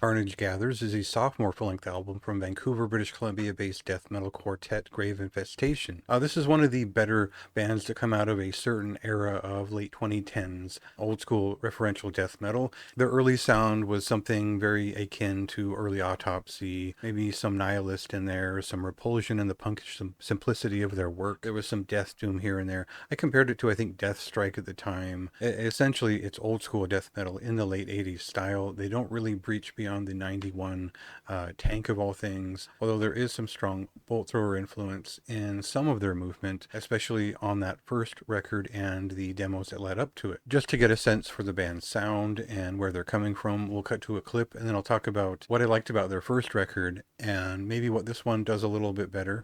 Carnage Gathers is a sophomore full-length album from Vancouver, British Columbia-based death metal quartet Grave Infestation. This is one of the better bands to come out of a certain era of late 2010s old-school referential death metal. Their early sound was something very akin to early Autopsy, maybe some Nihilist in there, some Repulsion in the punkish simplicity of their work. There was some Death Doom here and there. I compared it to, I think, Death Strike at the time. Essentially, it's old-school death metal in the late 80s style. They don't really breach beyond the 91 Tank of all things, although there is some strong bolt thrower influence in some of their movement, especially on that first record and the demos that led up to it. Just to get a sense for the band's sound and where they're coming from, we'll cut to a clip and then I'll talk about what I liked about their first record and maybe what this one does a little bit better.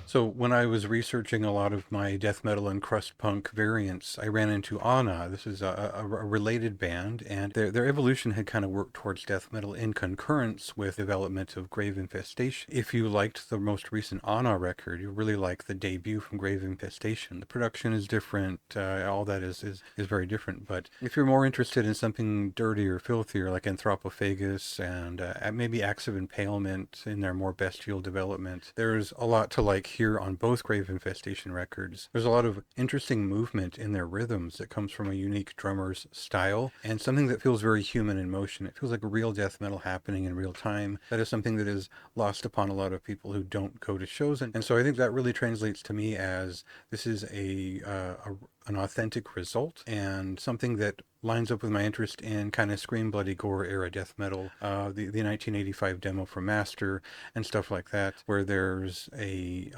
So when I was researching a lot of my death metal and crust punk variants, I ran into Anna. This is a related band, and their evolution had kind of worked towards death metal in concurrence with development of Grave Infestation. If you liked the most recent Anna record, you really like the debut from Grave Infestation. The production is different, all that is very different, but if you're more interested in something dirtier, filthier, like Anthropophagus and maybe Acts of Impalement in their more bestial development, there's a lot to like here on both Grave Infestation records. There's a lot of interesting movement in their rhythms that comes from a unique drummer's style and something that feels very human in motion. It feels like real death metal happening in real time. That is something that is lost upon a lot of people who don't go to shows. And so I think that really translates to me as this is an authentic result and something that lines up with my interest in kind of scream, bloody gore era death metal, the 1985 demo from Master and stuff like that, where there's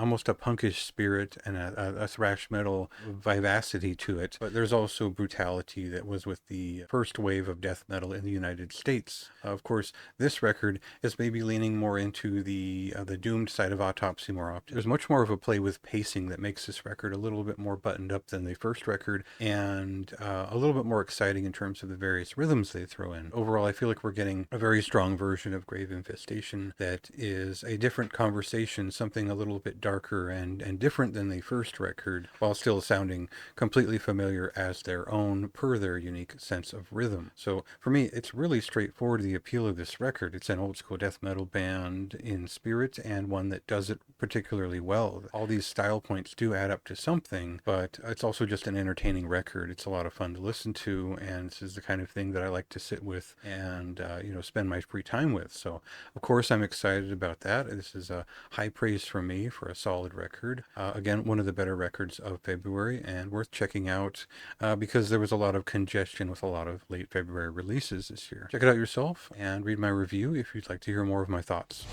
almost a punkish spirit and a thrash metal vivacity to it, but there's also brutality that was with the first wave of death metal in the United States. Of course, this record is maybe leaning more into the doomed side of Autopsy more often. There's much more of a play with pacing that makes this record a little bit more buttoned up than the first record, and a little bit more exciting in terms of the various rhythms they throw in. Overall, I feel like we're getting a very strong version of Grave Infestation that is a different conversation, something a little bit darker and different than the first record, while still sounding completely familiar as their own per their unique sense of rhythm. So for me, it's really straightforward, the appeal of this record. It's an old school death metal band in spirit and one that does it particularly well. All these style points do add up to something, but it's also just an entertaining record. It's a lot of fun to listen to, and this is the kind of thing that I like to sit with and spend my free time with. So of course I'm excited about that. This is a high praise from me for a solid record. Again, one of the better records of February and worth checking out because there was a lot of congestion with a lot of late February releases this year. Check it out yourself and read my review if you'd like to hear more of my thoughts.